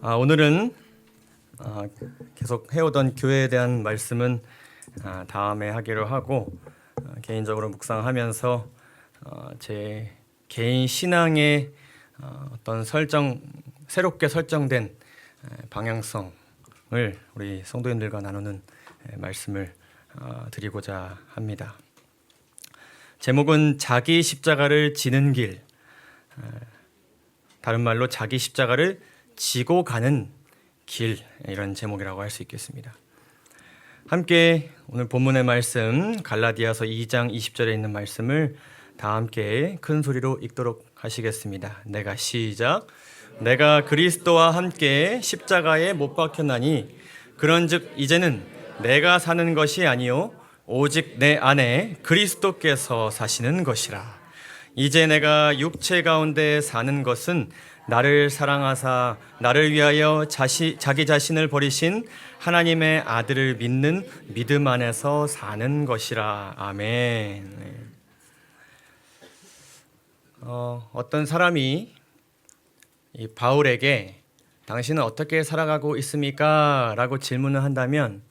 오늘은 계속 해오던 교회에 대한 말씀은 다음에 하기로 하고, 개인적으로 묵상하면서 제 개인 신앙의 어떤 새롭게 설정된 방향성을 우리 성도님들과 나누는 말씀을 드리고자 합니다. 제목은 자기 십자가를 지는 길, 다른 말로 자기 십자가를 지고 가는 길, 이런 제목이라고 할 수 있겠습니다. 함께 오늘 본문의 말씀 갈라디아서 2장 20절에 있는 말씀을 다 함께 큰 소리로 읽도록 하시겠습니다. 내가 그리스도와 함께 십자가에 못 박혔나니 그런즉 이제는 내가 사는 것이 아니요 오직 내 안에 그리스도께서 사시는 것이라. 이제 내가 육체 가운데 사는 것은 나를 사랑하사 나를 위하여 자기 자신을 버리신 하나님의 아들을 믿는 믿음 안에서 사는 것이라. 아멘. 어떤 사람이 이 바울에게 당신은 어떻게 살아가고 있습니까? 라고 질문을 한다면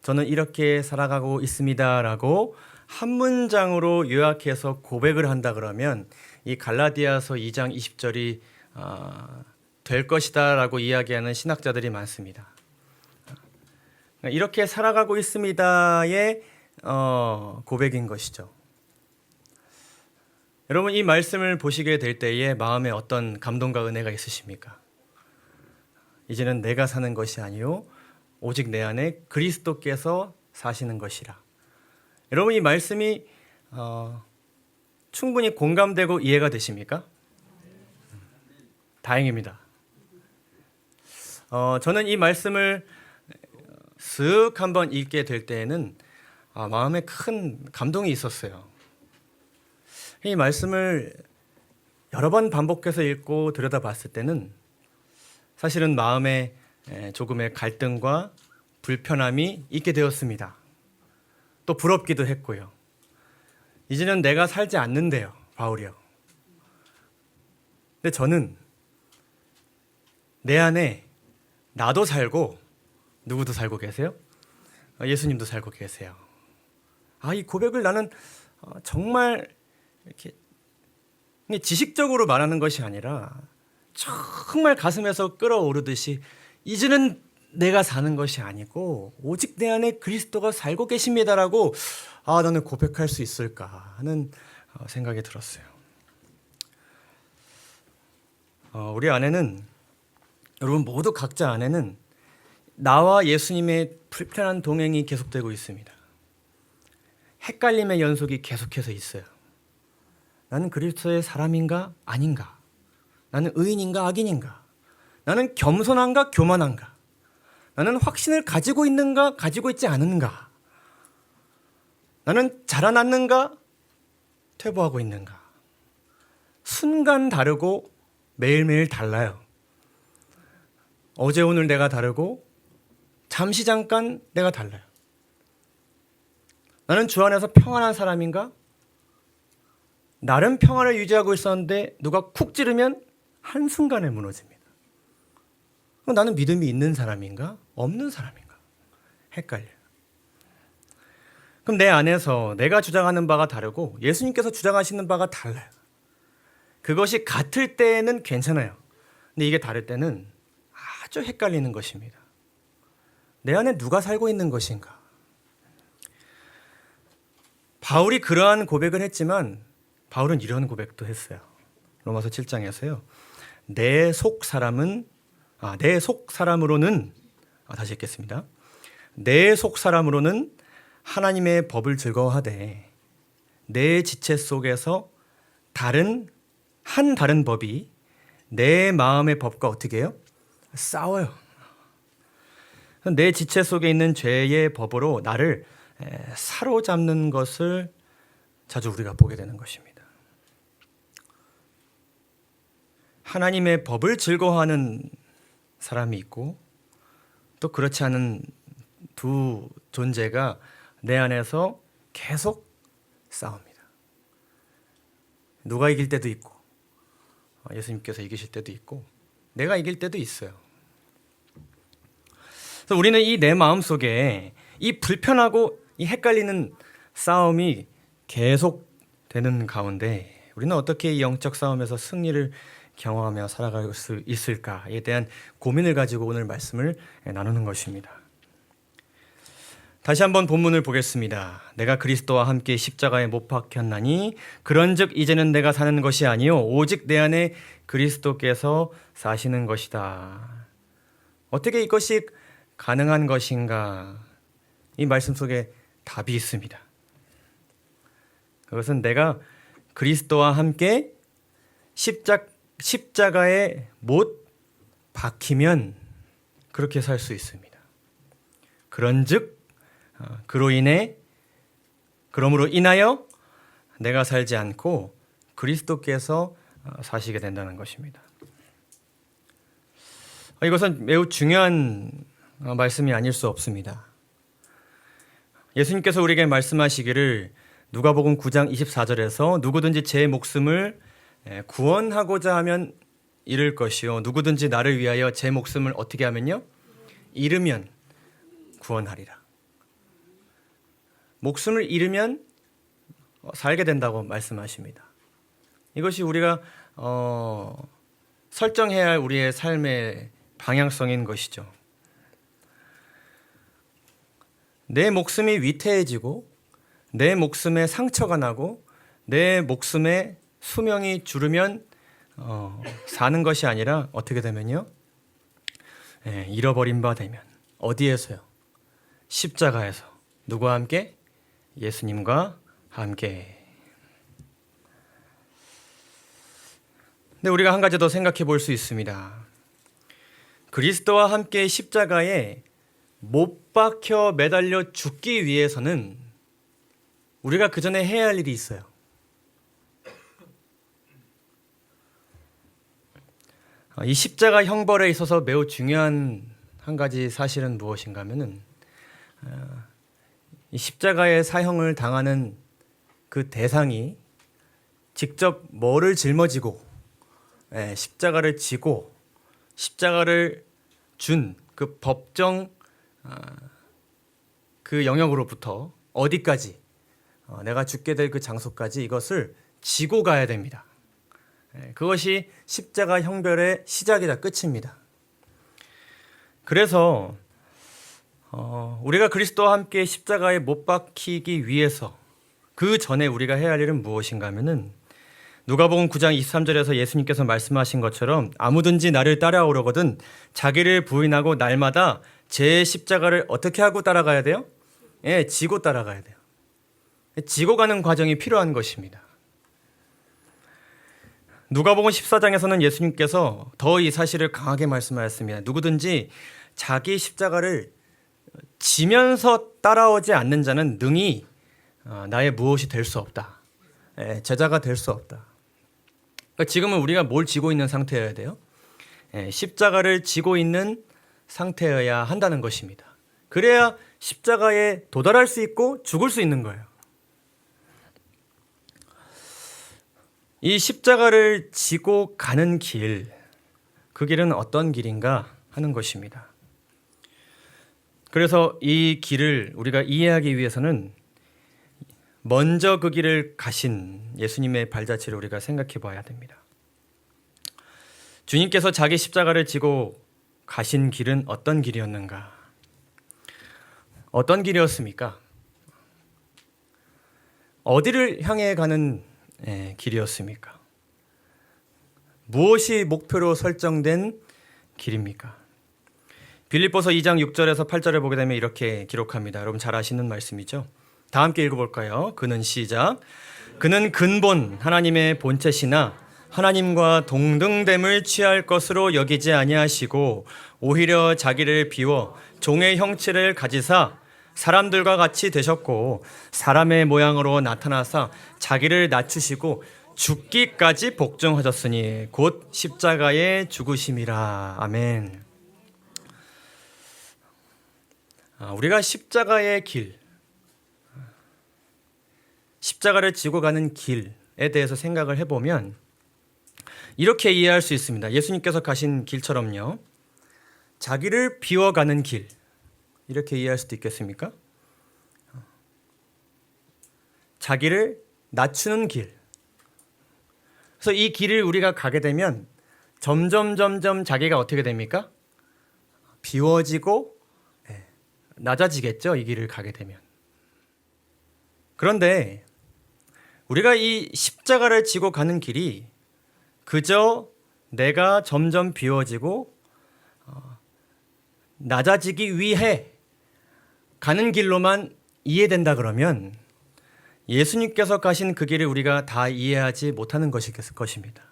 저는 이렇게 살아가고 있습니다 라고 한 문장으로 요약해서 고백을 한다 그러면 이 갈라디아서 2장 20절이 될 것이다 라고 이야기하는 신학자들이 많습니다. 이렇게 살아가고 있습니다의 고백인 것이죠. 여러분, 이 말씀을 보시게 될 때에 마음에 어떤 감동과 은혜가 있으십니까? 이제는 내가 사는 것이 아니요 오직 내 안에 그리스도께서 사시는 것이라. 여러분, 이 말씀이 충분히 공감되고 이해가 되십니까? 다행입니다. 저는 이 말씀을 쓱 한번 읽게 될 때에는 마음에 큰 감동이 있었어요. 이 말씀을 여러 번 반복해서 읽고 들여다봤을 때는 사실은 마음에 조금의 갈등과 불편함이 있게 되었습니다. 또 부럽기도 했고요. 이제는 내가 살지 않는데요, 바울이요. 근데 저는 내 안에 나도 살고 누구도 살고 계세요? 예수님도 살고 계세요. 이 고백을 나는 정말 이렇게 지식적으로 말하는 것이 아니라 정말 가슴에서 끌어오르듯이 이제는 내가 사는 것이 아니고 오직 내 안에 그리스도가 살고 계십니다라고 나는 고백할 수 있을까 하는 생각이 들었어요. 우리 안에는, 여러분 모두 각자 안에는 나와 예수님의 불편한 동행이 계속되고 있습니다. 헷갈림의 연속이 계속해서 있어요. 나는 그리스도의 사람인가 아닌가? 나는 의인인가 악인인가? 나는 겸손한가 교만한가? 나는 확신을 가지고 있는가 가지고 있지 않은가? 나는 자라났는가 퇴보하고 있는가? 순간 다르고 매일매일 달라요. 어제 오늘 내가 다르고 잠시 잠깐 내가 달라요. 나는 주 안에서 평안한 사람인가? 나름 평안을 유지하고 있었는데 누가 쿡 찌르면 한순간에 무너집니다. 나는 믿음이 있는 사람인가? 없는 사람인가? 헷갈려요. 그럼 내 안에서 내가 주장하는 바가 다르고 예수님께서 주장하시는 바가 달라요. 그것이 같을 때는 괜찮아요. 근데 이게 다를 때는 아주 헷갈리는 것입니다. 내 안에 누가 살고 있는 것인가? 바울이 그러한 고백을 했지만 바울은 이런 고백도 했어요. 로마서 7장에서요. 내 속 사람으로는 다시 읽겠습니다. 내 속 사람으로는 하나님의 법을 즐거워하되 내 지체 속에서 다른 법이 내 마음의 법과 어떻게 해요? 싸워요. 내 지체 속에 있는 죄의 법으로 나를 사로잡는 것을 자주 우리가 보게 되는 것입니다. 하나님의 법을 즐거워하는 사람이 있고 또 그렇지 않은 두 존재가 내 안에서 계속 싸웁니다. 누가 이길 때도 있고 예수님께서 이기실 때도 있고 내가 이길 때도 있어요. 그래서 우리는 이 내 마음속에 이 불편하고 이 헷갈리는 싸움이 계속 되는 가운데 우리는 어떻게 이 영적 싸움에서 승리를 경험하며 살아갈 수 있을까에 대한 고민을 가지고 오늘 말씀을 나누는 것입니다. 다시 한번 본문을 보겠습니다. 내가 그리스도와 함께 십자가에 못 박혔나니 그런즉 이제는 내가 사는 것이 아니요 오직 내 안에 그리스도께서 사시는 것이다. 어떻게 이것이 가능한 것인가? 이 말씀 속에 답이 있습니다. 그것은 내가 그리스도와 함께 십자가에 못 박히면 그렇게 살 수 있습니다. 그런즉 그러므로 인하여 내가 살지 않고 그리스도께서 사시게 된다는 것입니다. 이것은 매우 중요한 말씀이 아닐 수 없습니다. 예수님께서 우리에게 말씀하시기를 누가복음 9장 24절에서 누구든지 제 목숨을 구원하고자 하면 잃을 것이요 누구든지 나를 위하여 제 목숨을 어떻게 하면요? 잃으면 구원하리라. 목숨을 잃으면 살게 된다고 말씀하십니다. 이것이 우리가 설정해야 할 우리의 삶의 방향성인 것이죠. 내 목숨이 위태해지고 내 목숨에 상처가 나고 내 목숨에 수명이 줄으면 사는 것이 아니라 어떻게 되면요? 잃어버린 바 되면 어디에서요? 십자가에서 누구와 함께? 예수님과 함께. 근데 우리가 한 가지 더 생각해 볼 수 있습니다. 그리스도와 함께 십자가에 못 박혀 매달려 죽기 위해서는 우리가 그 전에 해야 할 일이 있어요. 이 십자가 형벌에 있어서 매우 중요한 한 가지 사실은 무엇인가 하면은 이 십자가의 사형을 당하는 그 대상이 직접 뭐를 짊어지고 십자가를 지고 십자가를 준 그 법정 그 영역으로부터 어디까지 내가 죽게 될 그 장소까지 이것을 지고 가야 됩니다. 그것이 십자가 형벌의 시작이다 끝입니다. 그래서 우리가 그리스도와 함께 십자가에 못 박히기 위해서 그 전에 우리가 해야 할 일은 무엇인가 하면은 누가복음 9장 23절에서 예수님께서 말씀하신 것처럼 아무든지 나를 따라오려거든 자기를 부인하고 날마다 제 십자가를 어떻게 하고 따라가야 돼요? 지고 따라가야 돼요. 지고 가는 과정이 필요한 것입니다. 누가복음 14장에서는 예수님께서 더 이 사실을 강하게 말씀하셨습니다. 누구든지 자기 십자가를 지면서 따라오지 않는 자는 능히 나의 무엇이 될 수 없다. 제자가 될 수 없다. 그러니까 지금은 우리가 뭘 지고 있는 상태여야 돼요? 십자가를 지고 있는 상태여야 한다는 것입니다. 그래야 십자가에 도달할 수 있고 죽을 수 있는 거예요. 이 십자가를 지고 가는 길, 그 길은 어떤 길인가 하는 것입니다. 그래서 이 길을 우리가 이해하기 위해서는 먼저 그 길을 가신 예수님의 발자취를 우리가 생각해 봐야 됩니다. 주님께서 자기 십자가를 지고 가신 길은 어떤 길이었는가? 어떤 길이었습니까? 어디를 향해 가는 길이었습니까? 무엇이 목표로 설정된 길입니까? 빌립보서 2장 6절에서 8절을 보게 되면 이렇게 기록합니다. 여러분 잘 아시는 말씀이죠? 다 함께 읽어볼까요? 그는 시작. 그는 근본 하나님의 본체시나 하나님과 동등됨을 취할 것으로 여기지 아니하시고 오히려 자기를 비워 종의 형체를 가지사 사람들과 같이 되셨고 사람의 모양으로 나타나사 자기를 낮추시고 죽기까지 복종하셨으니 곧 십자가에 죽으심이라. 아멘. 우리가 십자가의 길, 십자가를 지고 가는 길에 대해서 생각을 해보면 이렇게 이해할 수 있습니다. 예수님께서 가신 길처럼요. 자기를 비워가는 길, 이렇게 이해할 수도 있겠습니까? 자기를 낮추는 길. 그래서 이 길을 우리가 가게 되면 점점 자기가 어떻게 됩니까? 비워지고 낮아지겠죠. 이 길을 가게 되면. 그런데 우리가 이 십자가를 지고 가는 길이 그저 내가 점점 비워지고 낮아지기 위해 가는 길로만 이해된다 그러면 예수님께서 가신 그 길을 우리가 다 이해하지 못하는 것입니다.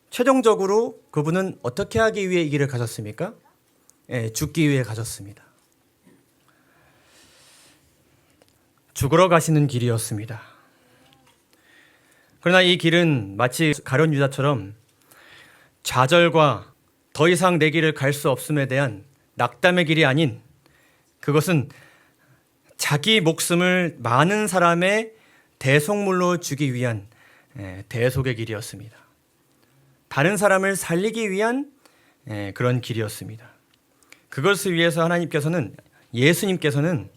최종적으로 그분은 어떻게 하기 위해 이 길을 가셨습니까? 죽기 위해 가셨습니다. 죽으러 가시는 길이었습니다. 그러나 이 길은 마치 가룟 유다처럼 좌절과 더 이상 내 길을 갈 수 없음에 대한 낙담의 길이 아닌 그것은 자기 목숨을 많은 사람의 대속물로 주기 위한 대속의 길이었습니다. 다른 사람을 살리기 위한 그런 길이었습니다. 그것을 위해서 예수님께서는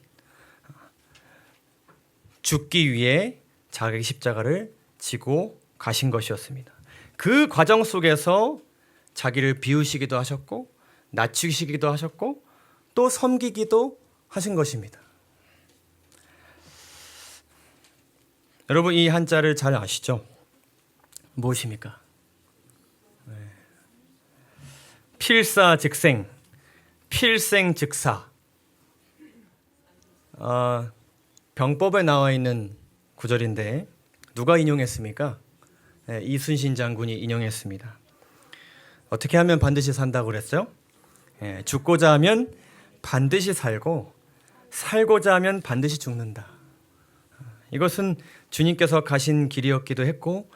죽기 위해 자기 십자가를 지고 가신 것이었습니다. 그 과정 속에서 자기를 비우시기도 하셨고 낮추시기도 하셨고 또 섬기기도 하신 것입니다. 여러분 이 한자를 잘 아시죠? 무엇입니까? 필사즉생, 필생즉사. 병법에 나와 있는 구절인데 누가 인용했습니까? 이순신 장군이 인용했습니다. 어떻게 하면 반드시 산다고 그랬어요? 죽고자 하면 반드시 살고 살고자 하면 반드시 죽는다. 이것은 주님께서 가신 길이었기도 했고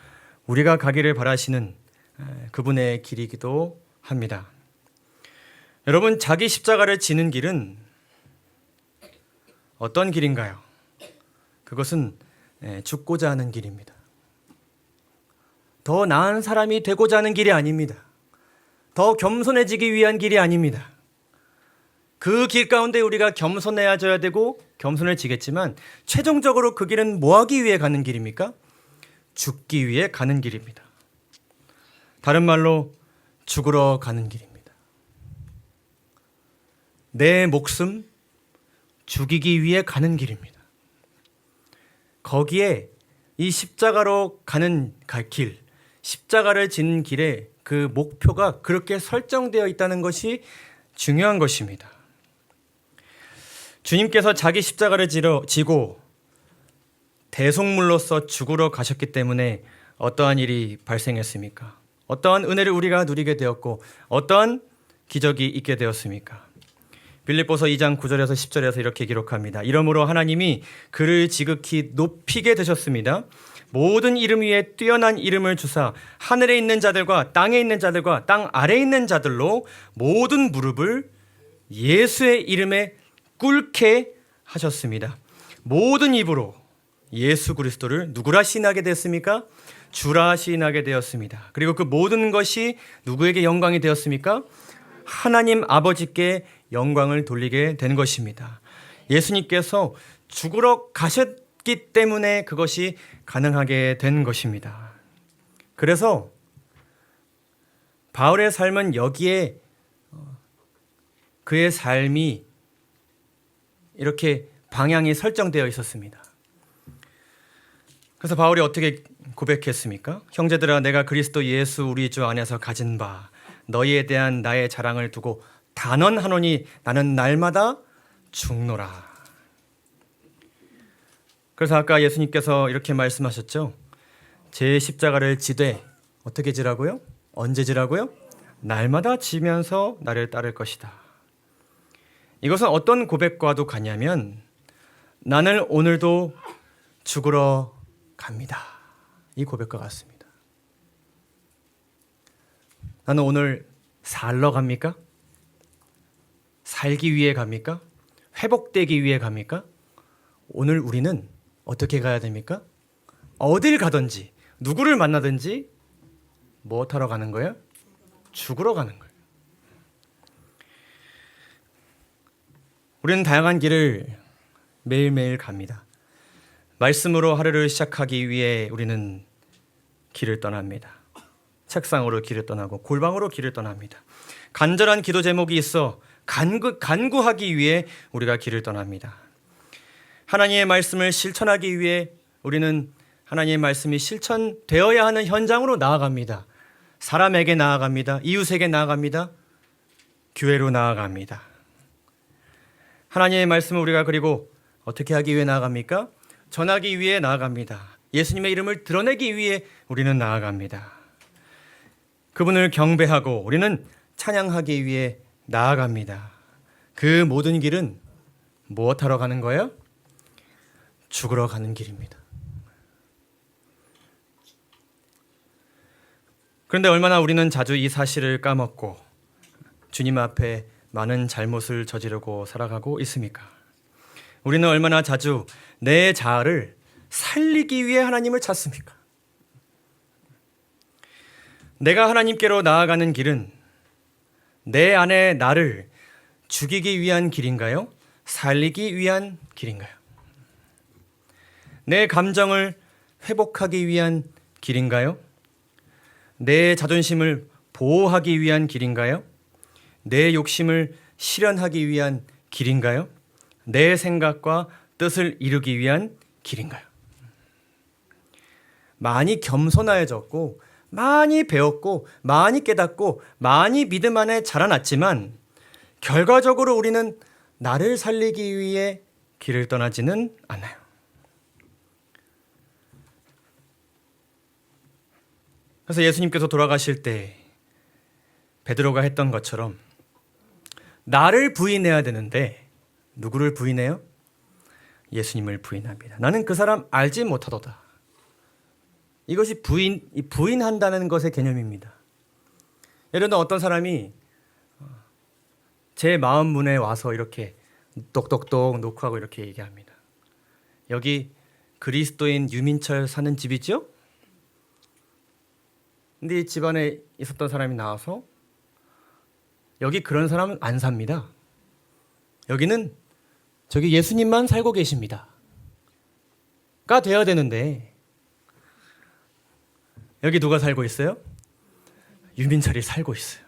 우리가 가기를 바라시는 그분의 길이기도 합니다. 여러분 자기 십자가를 지는 길은 어떤 길인가요? 그것은 죽고자 하는 길입니다. 더 나은 사람이 되고자 하는 길이 아닙니다. 더 겸손해지기 위한 길이 아닙니다. 그 길 가운데 우리가 겸손해져야 되고 겸손해지겠지만 최종적으로 그 길은 뭐 하기 위해 가는 길입니까? 죽기 위해 가는 길입니다. 다른 말로 죽으러 가는 길입니다. 내 목숨 죽이기 위해 가는 길입니다. 거기에 이 십자가로 가는 길, 십자가를 지는 길에 그 목표가 그렇게 설정되어 있다는 것이 중요한 것입니다. 주님께서 자기 십자가를 지고 대속물로서 죽으러 가셨기 때문에 어떠한 일이 발생했습니까? 어떠한 은혜를 우리가 누리게 되었고 어떠한 기적이 있게 되었습니까? 빌립보서 2장 9절에서 10절에서 이렇게 기록합니다. 이러므로 하나님이 그를 지극히 높이게 되셨습니다. 모든 이름 위에 뛰어난 이름을 주사 하늘에 있는 자들과 땅에 있는 자들과 땅 아래에 있는 자들로 모든 무릎을 예수의 이름에 꿇게 하셨습니다. 모든 입으로 예수 그리스도를 누구라 시인하게 되었습니까? 주라 시인하게 되었습니다. 그리고 그 모든 것이 누구에게 영광이 되었습니까? 하나님 아버지께 영광을 돌리게 된 것입니다. 예수님께서 죽으러 가셨기 때문에 그것이 가능하게 된 것입니다. 그래서 바울의 삶은 여기에 그의 삶이 이렇게 방향이 설정되어 있었습니다. 그래서 바울이 어떻게 고백했습니까? 형제들아 내가 그리스도 예수 우리 주 안에서 가진 바 너희에 대한 나의 자랑을 두고 단언하노니 나는 날마다 죽노라. 그래서 아까 예수님께서 이렇게 말씀하셨죠. 제 십자가를 지되 어떻게 지라고요? 언제 지라고요? 날마다 지면서 나를 따를 것이다. 이것은 어떤 고백과도 같냐면 나는 오늘도 죽으러 갑니다. 이 고백과 같습니다. 나는 오늘 살러 갑니까? 살기 위해 갑니까? 회복되기 위해 갑니까? 오늘 우리는 어떻게 가야 됩니까? 어딜 가든지 누구를 만나든지 무엇하러 가는 거예요? 죽으러 가는 거예요. 우리는 다양한 길을 매일매일 갑니다. 말씀으로 하루를 시작하기 위해 우리는 길을 떠납니다. 책상으로 길을 떠나고 골방으로 길을 떠납니다. 간절한 기도 제목이 있어 간구하기 위해 우리가 길을 떠납니다. 하나님의 말씀을 실천하기 위해 우리는 하나님의 말씀이 실천되어야 하는 현장으로 나아갑니다. 사람에게 나아갑니다. 이웃에게 나아갑니다. 교회로 나아갑니다. 하나님의 말씀을 우리가 그리고 어떻게 하기 위해 나아갑니까? 전하기 위해 나아갑니다. 예수님의 이름을 드러내기 위해 우리는 나아갑니다. 그분을 경배하고 우리는 찬양하기 위해 나아갑니다. 그 모든 길은 무엇하러 가는 거예요? 죽으러 가는 길입니다. 그런데 얼마나 우리는 자주 이 사실을 까먹고 주님 앞에 많은 잘못을 저지르고 살아가고 있습니까? 우리는 얼마나 자주 내 자아를 살리기 위해 하나님을 찾습니까? 내가 하나님께로 나아가는 길은 내 안에 나를 죽이기 위한 길인가요? 살리기 위한 길인가요? 내 감정을 회복하기 위한 길인가요? 내 자존심을 보호하기 위한 길인가요? 내 욕심을 실현하기 위한 길인가요? 내 생각과 뜻을 이루기 위한 길인가요? 많이 겸손해졌고 많이 배웠고 많이 깨닫고 많이 믿음 안에 자라났지만 결과적으로 우리는 나를 살리기 위해 길을 떠나지는 않아요. 그래서 예수님께서 돌아가실 때 베드로가 했던 것처럼 나를 부인해야 되는데 누구를 부인해요? 예수님을 부인합니다. 나는 그 사람 알지 못하도다. 이것이 부인한다는 것의 개념입니다. 예를 들어 어떤 사람이 제 마음 문에 와서 이렇게 똑똑똑 노크하고 이렇게 얘기합니다. 여기 그리스도인 유민철 사는 집이죠? 근데 이 집안에 있었던 사람이 나와서 여기 그런 사람은 안 삽니다. 여기는 저기 예수님만 살고 계십니다. 가 돼야 되는데 여기 누가 살고 있어요? 유민철이 살고 있어요.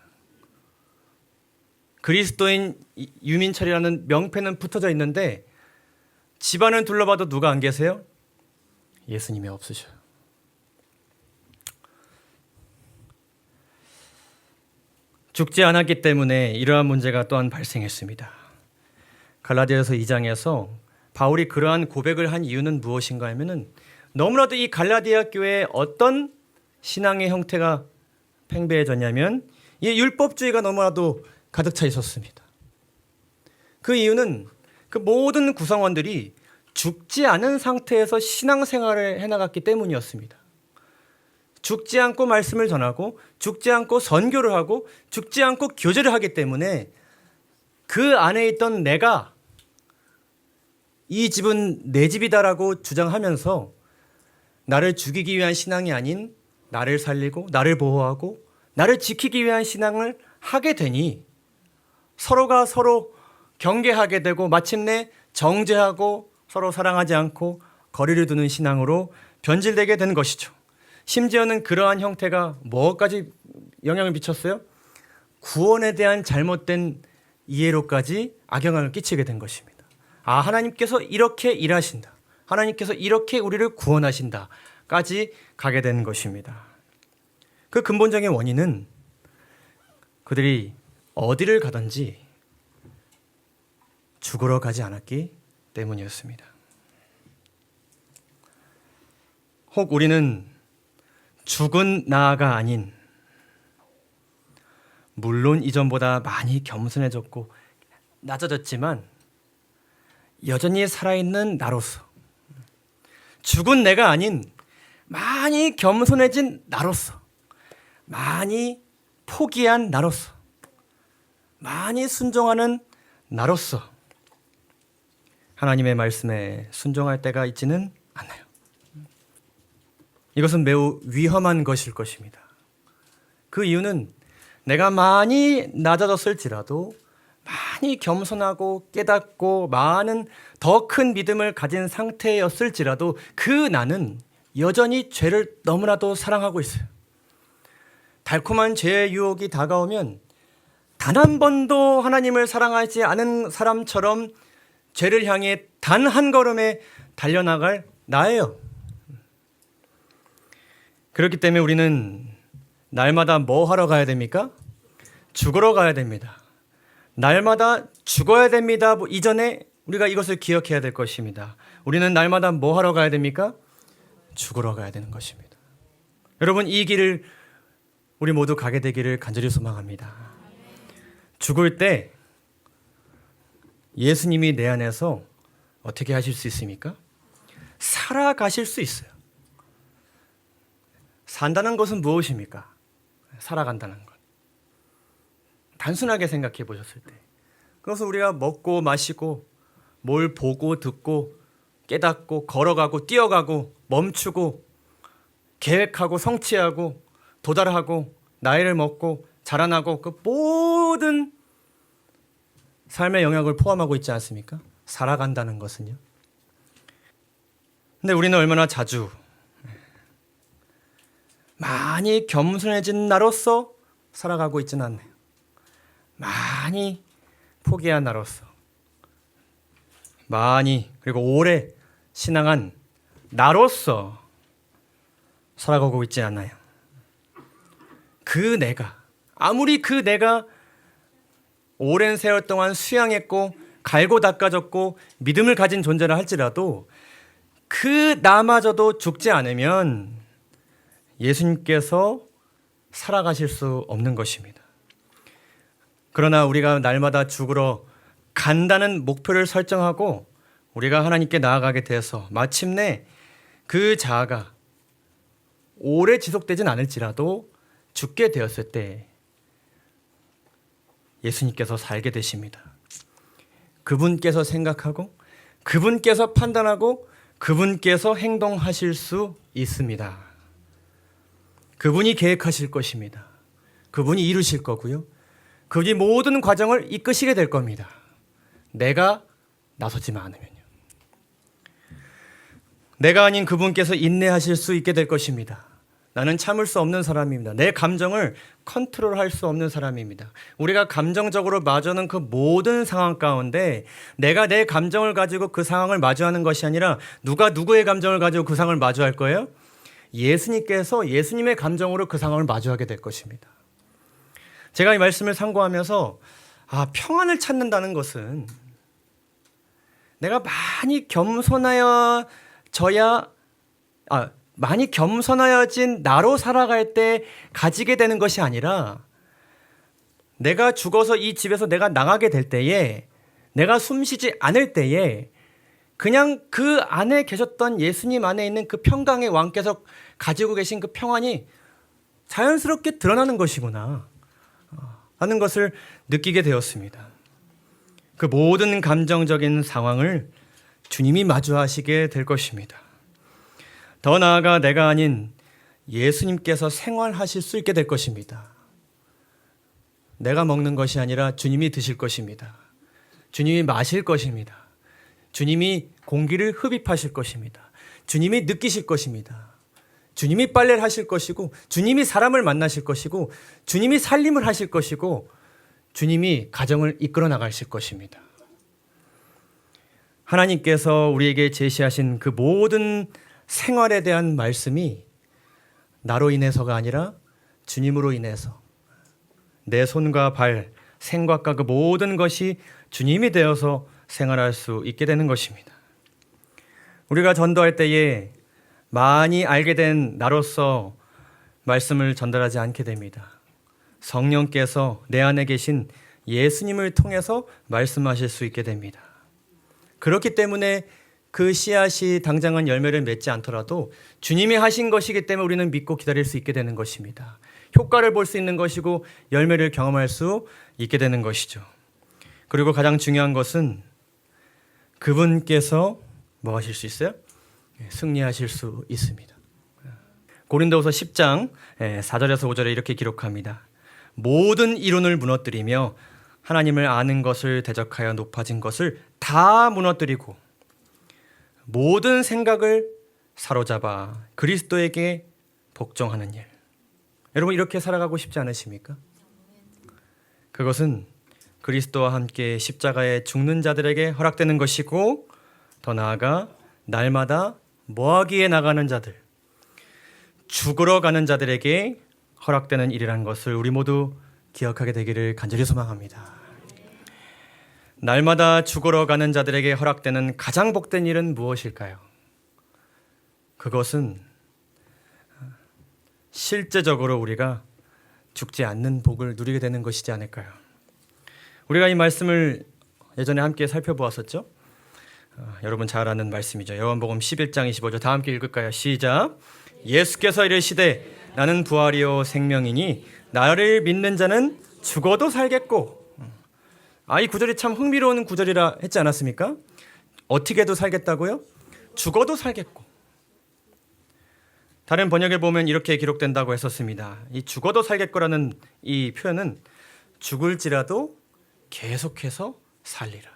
그리스도인 유민철이라는 명패는 붙어져 있는데 집안을 둘러봐도 누가 안 계세요? 예수님이 없으셔요. 죽지 않았기 때문에 이러한 문제가 또한 발생했습니다. 갈라디아서 2장에서 바울이 그러한 고백을 한 이유는 무엇인가 하면은 너무나도 이 갈라디아 교회에 어떤 신앙의 형태가 팽배해졌냐면 이 율법주의가 너무나도 가득 차 있었습니다. 그 이유는 그 모든 구성원들이 죽지 않은 상태에서 신앙생활을 해나갔기 때문이었습니다. 죽지 않고 말씀을 전하고 죽지 않고 선교를 하고 죽지 않고 교제를 하기 때문에 그 안에 있던 내가 이 집은 내 집이다라고 주장하면서 나를 죽이기 위한 신앙이 아닌 나를 살리고 나를 보호하고 나를 지키기 위한 신앙을 하게 되니 서로가 서로 경계하게 되고 마침내 정죄하고 서로 사랑하지 않고 거리를 두는 신앙으로 변질되게 된 것이죠. 심지어는 그러한 형태가 뭐까지 영향을 미쳤어요? 구원에 대한 잘못된 이해로까지 악영향을 끼치게 된 것입니다. 아, 하나님께서 이렇게 일하신다. 하나님께서 이렇게 우리를 구원하신다까지 가게 된 것입니다. 그 근본적인 원인은 그들이 어디를 가든지 죽으러 가지 않았기 때문이었습니다. 혹 우리는 죽은 나가 아닌 물론 이전보다 많이 겸손해졌고 낮아졌지만 여전히 살아있는 나로서 죽은 내가 아닌 많이 겸손해진 나로서 많이 포기한 나로서 많이 순종하는 나로서 하나님의 말씀에 순종할 때가 있지는 이것은 매우 위험한 것일 것입니다. 그 이유는 내가 많이 낮아졌을지라도 많이 겸손하고 깨닫고 많은 더 큰 믿음을 가진 상태였을지라도 그 나는 여전히 죄를 너무나도 사랑하고 있어요. 달콤한 죄의 유혹이 다가오면 단 한 번도 하나님을 사랑하지 않은 사람처럼 죄를 향해 단 한 걸음에 달려나갈 나예요. 그렇기 때문에 우리는 날마다 뭐 하러 가야 됩니까? 죽으러 가야 됩니다. 날마다 죽어야 됩니다. 이전에 우리가 이것을 기억해야 될 것입니다. 우리는 날마다 뭐 하러 가야 됩니까? 죽으러 가야 되는 것입니다. 여러분, 이 길을 우리 모두 가게 되기를 간절히 소망합니다. 죽을 때 예수님이 내 안에서 어떻게 하실 수 있습니까? 살아가실 수 있어요. 산다는 것은 무엇입니까? 살아간다는 것. 단순하게 생각해 보셨을 때, 그것은 우리가 먹고 마시고 뭘 보고 듣고 깨닫고 걸어가고 뛰어가고 멈추고 계획하고 성취하고 도달하고 나이를 먹고 자라나고 그 모든 삶의 영역을 포함하고 있지 않습니까? 살아간다는 것은요. 근데 우리는 얼마나 자주 많이 겸손해진 나로서 살아가고 있지는 않네요. 많이 포기한 나로서 많이 그리고 오래 신앙한 나로서 살아가고 있지 않나요? 그 내가 아무리 그 내가 오랜 세월 동안 수양했고 갈고 닦아졌고 믿음을 가진 존재라 할지라도 그 나마저도 죽지 않으면 예수님께서 살아가실 수 없는 것입니다. 그러나 우리가 날마다 죽으러 간다는 목표를 설정하고 우리가 하나님께 나아가게 돼서 마침내 그 자아가 오래 지속되진 않을지라도 죽게 되었을 때 예수님께서 살게 되십니다. 그분께서 생각하고 그분께서 판단하고 그분께서 행동하실 수 있습니다. 그분이 계획하실 것입니다. 그분이 이루실 거고요. 그분이 모든 과정을 이끄시게 될 겁니다. 내가 나서지만 않으면요. 내가 아닌 그분께서 인내하실 수 있게 될 것입니다. 나는 참을 수 없는 사람입니다. 내 감정을 컨트롤할 수 없는 사람입니다. 우리가 감정적으로 마주하는 그 모든 상황 가운데 내가 내 감정을 가지고 그 상황을 마주하는 것이 아니라 누가 누구의 감정을 가지고 그 상황을 마주할 거예요? 예수님께서 예수님의 감정으로 그 상황을 마주하게 될 것입니다. 제가 이 말씀을 상고하면서 평안을 찾는다는 것은 내가 많이 겸손하여진 나로 살아갈 때 가지게 되는 것이 아니라 내가 죽어서 이 집에서 내가 나가게 될 때에 내가 숨쉬지 않을 때에 그냥 그 안에 계셨던 예수님 안에 있는 그 평강의 왕께서 가지고 계신 그 평안이 자연스럽게 드러나는 것이구나 하는 것을 느끼게 되었습니다. 그 모든 감정적인 상황을 주님이 마주하시게 될 것입니다. 더 나아가 내가 아닌 예수님께서 생활하실 수 있게 될 것입니다. 내가 먹는 것이 아니라 주님이 드실 것입니다. 주님이 마실 것입니다. 주님이 공기를 흡입하실 것입니다. 주님이 느끼실 것입니다. 주님이 빨래를 하실 것이고 주님이 사람을 만나실 것이고 주님이 살림을 하실 것이고 주님이 가정을 이끌어 나가실 것입니다. 하나님께서 우리에게 제시하신 그 모든 생활에 대한 말씀이 나로 인해서가 아니라 주님으로 인해서 내 손과 발, 생각과 그 모든 것이 주님이 되어서 생활할 수 있게 되는 것입니다. 우리가 전도할 때에 많이 알게 된 나로서 말씀을 전달하지 않게 됩니다. 성령께서 내 안에 계신 예수님을 통해서 말씀하실 수 있게 됩니다. 그렇기 때문에 그 씨앗이 당장은 열매를 맺지 않더라도 주님이 하신 것이기 때문에 우리는 믿고 기다릴 수 있게 되는 것입니다. 효과를 볼 수 있는 것이고 열매를 경험할 수 있게 되는 것이죠. 그리고 가장 중요한 것은 그분께서 뭐 하실 수 있어요? 승리하실 수 있습니다. 고린도후서 10장 4절에서 5절에 이렇게 기록합니다. 모든 이론을 무너뜨리며 하나님을 아는 것을 대적하여 높아진 것을 다 무너뜨리고 모든 생각을 사로잡아 그리스도에게 복종하는 일. 여러분 이렇게 살아가고 싶지 않으십니까? 그것은 그리스도와 함께 십자가에 죽는 자들에게 허락되는 것이고 더 나아가 날마다 모하기에 나가는 자들, 죽으러 가는 자들에게 허락되는 일이라는 것을 우리 모두 기억하게 되기를 간절히 소망합니다. 날마다 죽으러 가는 자들에게 허락되는 가장 복된 일은 무엇일까요? 그것은 실제적으로 우리가 죽지 않는 복을 누리게 되는 것이지 않을까요? 우리가 이 말씀을 예전에 함께 살펴보았었죠? 여러분 잘 아는 말씀이죠. 요한복음 11장 25절 다 함께 읽을까요? 시작. 예수께서 이르시되 나는 부활이요 생명이니 나를 믿는 자는 죽어도 살겠고. 이 구절이 참 흥미로운 구절이라 했지 않았습니까? 어떻게도 살겠다고요? 죽어도 살겠고. 다른 번역에 보면 이렇게 기록된다고 했었습니다. 이 죽어도 살겠고라는 이 표현은 죽을지라도 계속해서 살리라.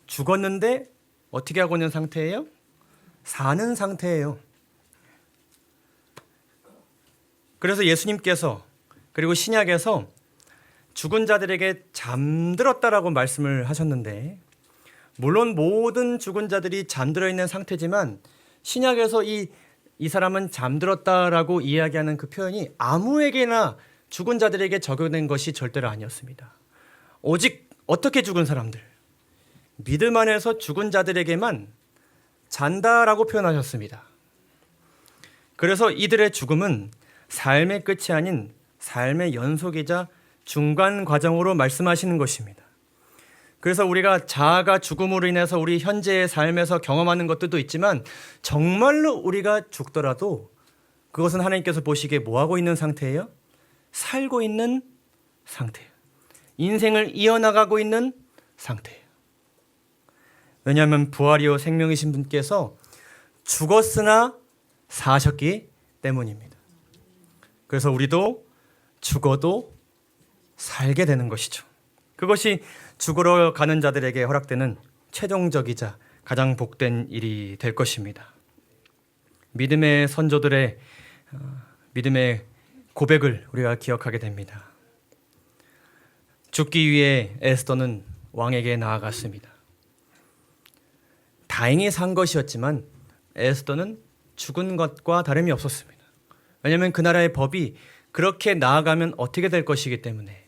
죽었는데 어떻게 하고 있는 상태예요? 사는 상태예요. 그래서 예수님께서 그리고 신약에서 죽은 자들에게 잠들었다라고 말씀을 하셨는데, 물론 모든 죽은 자들이 잠들어 있는 상태지만 신약에서 이 사람은 잠들었다라고 이야기하는 그 표현이 아무에게나 죽은 자들에게 적용된 것이 절대로 아니었습니다. 오직 어떻게 죽은 사람들, 믿음 안에서 죽은 자들에게만 잔다라고 표현하셨습니다. 그래서 이들의 죽음은 삶의 끝이 아닌 삶의 연속이자 중간 과정으로 말씀하시는 것입니다. 그래서 우리가 자아가 죽음으로 인해서 우리 현재의 삶에서 경험하는 것들도 있지만 정말로 우리가 죽더라도 그것은 하나님께서 보시기에 뭐하고 있는 상태예요? 살고 있는 상태예요. 인생을 이어나가고 있는 상태예요. 왜냐하면 부활이요 생명이신 분께서 죽었으나 사셨기 때문입니다. 그래서 우리도 죽어도 살게 되는 것이죠. 그것이 죽으러 가는 자들에게 허락되는 최종적이자 가장 복된 일이 될 것입니다. 믿음의 선조들의 믿음의 고백을 우리가 기억하게 됩니다. 죽기 위해 에스더는 왕에게 나아갔습니다. 다행히 산 것이었지만 에스더는 죽은 것과 다름이 없었습니다. 왜냐하면 그 나라의 법이 그렇게 나아가면 어떻게 될 것이기 때문에,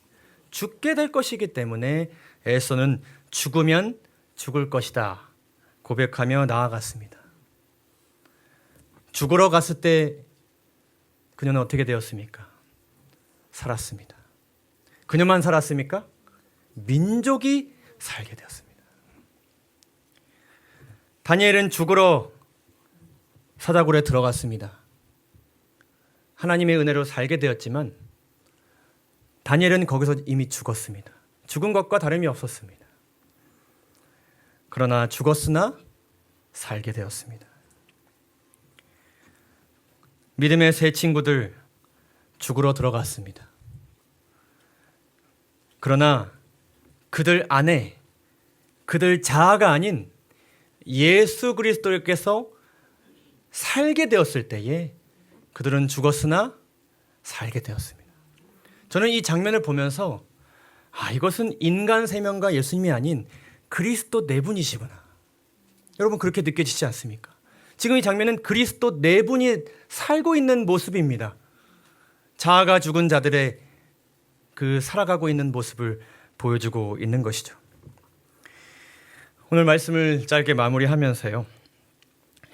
죽게 될 것이기 때문에 에스더는 죽으면 죽을 것이다 고백하며 나아갔습니다. 죽으러 갔을 때 그녀는 어떻게 되었습니까? 살았습니다. 그녀만 살았습니까? 민족이 살게 되었습니다. 다니엘은 죽으러 사자굴에 들어갔습니다. 하나님의 은혜로 살게 되었지만 다니엘은 거기서 이미 죽었습니다. 죽은 것과 다름이 없었습니다. 그러나 죽었으나 살게 되었습니다. 믿음의 세 친구들 죽으러 들어갔습니다. 그러나 그들 안에 그들 자아가 아닌 예수 그리스도께서 살게 되었을 때에 그들은 죽었으나 살게 되었습니다. 저는 이 장면을 보면서 이것은 인간 세 명과 예수님이 아닌 그리스도 네 분이시구나. 여러분 그렇게 느껴지지 않습니까? 지금 이 장면은 그리스도 네 분이 살고 있는 모습입니다. 자아가 죽은 자들의 그 살아가고 있는 모습을 보여주고 있는 것이죠. 오늘 말씀을 짧게 마무리하면서요,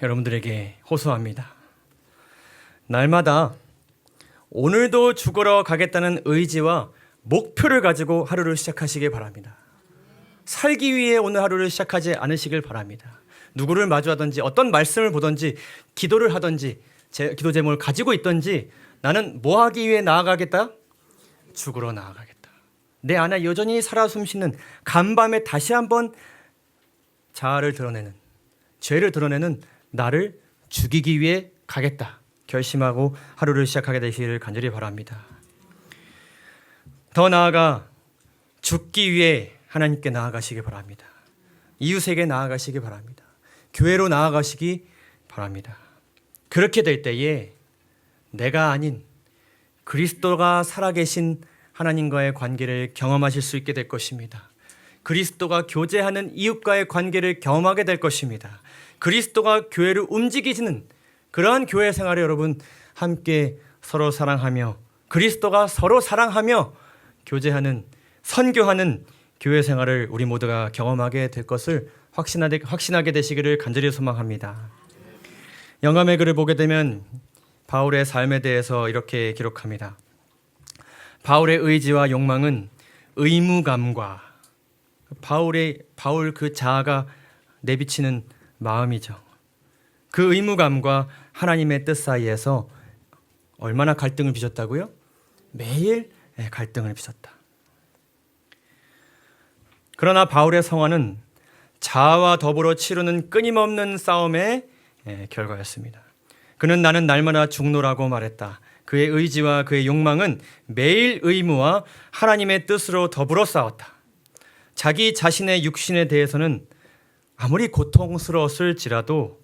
여러분들에게 호소합니다. 날마다 오늘도 죽으러 가겠다는 의지와 목표를 가지고 하루를 시작하시길 바랍니다. 살기 위해 오늘 하루를 시작하지 않으시길 바랍니다. 누구를 마주하든지 어떤 말씀을 보든지 기도를 하든지 기도 제목을 가지고 있든지 나는 뭐 하기 위해 나아가겠다? 죽으러 나아가겠다. 내 안에 여전히 살아 숨쉬는 간밤에 다시 한번 자아를 드러내는, 죄를 드러내는 나를 죽이기 위해 가겠다 결심하고 하루를 시작하게 되시기를 간절히 바랍니다. 더 나아가 죽기 위해 하나님께 나아가시기 바랍니다. 이웃에게 나아가시기 바랍니다. 교회로 나아가시기 바랍니다. 그렇게 될 때에 내가 아닌 그리스도가 살아계신 하나님과의 관계를 경험하실 수 있게 될 것입니다. 그리스도가 교제하는 이웃과의 관계를 경험하게 될 것입니다. 그리스도가 교회를 움직이시는 그러한 교회 생활을 여러분 함께 서로 사랑하며 그리스도가 서로 사랑하며 교제하는 선교하는 교회 생활을 우리 모두가 경험하게 될 것을 확신하게 되시기를 간절히 소망합니다. 영감의 글을 보게 되면 바울의 삶에 대해서 이렇게 기록합니다. 바울의 의지와 욕망은 의무감과 바울 그 자아가 내비치는 마음이죠. 그 의무감과 하나님의 뜻 사이에서 얼마나 갈등을 빚었다고요? 매일 갈등을 빚었다. 그러나 바울의 성화는 자아와 더불어 치르는 끊임없는 싸움의 결과였습니다. 그는 나는 날마다 죽노라고 말했다. 그의 의지와 그의 욕망은 매일 의무와 하나님의 뜻으로 더불어 싸웠다. 자기 자신의 육신에 대해서는 아무리 고통스러웠을지라도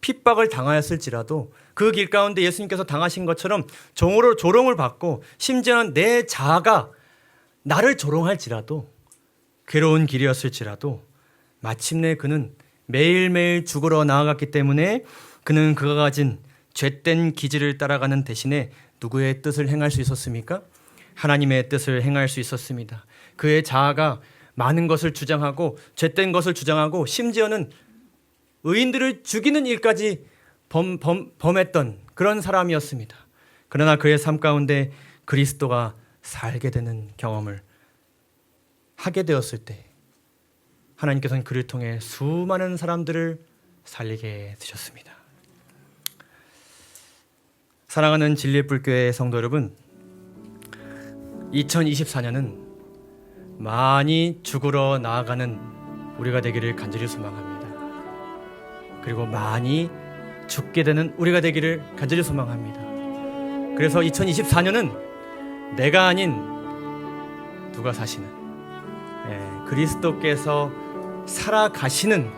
핍박을 당하였을지라도 그 길 가운데 예수님께서 당하신 것처럼 종으로 조롱을 받고 심지어는 내 자아가 나를 조롱할지라도 괴로운 길이었을지라도 마침내 그는 매일매일 죽으러 나아갔기 때문에 그는 그가 가진 죄된 기질을 따라가는 대신에 누구의 뜻을 행할 수 있었습니까? 하나님의 뜻을 행할 수 있었습니다. 그의 자아가 많은 것을 주장하고 죄된 것을 주장하고 심지어는 의인들을 죽이는 일까지 범했던 그런 사람이었습니다. 그러나 그의 삶 가운데 그리스도가 살게 되는 경험을 하게 되었을 때 하나님께서는 그를 통해 수많은 사람들을 살리게 되셨습니다. 사랑하는 진리의 성도 여러분, 2024년은 많이 죽으러 나아가는 우리가 되기를 간절히 소망합니다. 그리고 많이 죽게 되는 우리가 되기를 간절히 소망합니다. 그래서 2024년은 내가 아닌 누가 사시는 그리스도께서 살아가시는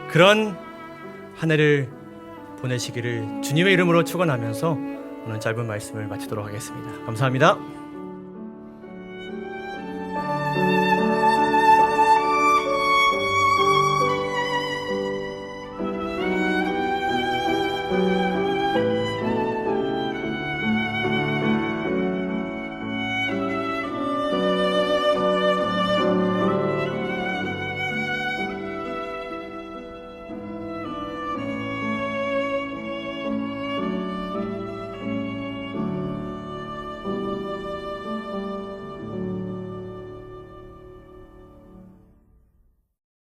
그런 한 해를 보내시기를 주님의 이름으로 축원하면서 오늘 짧은 말씀을 마치도록 하겠습니다. 감사합니다.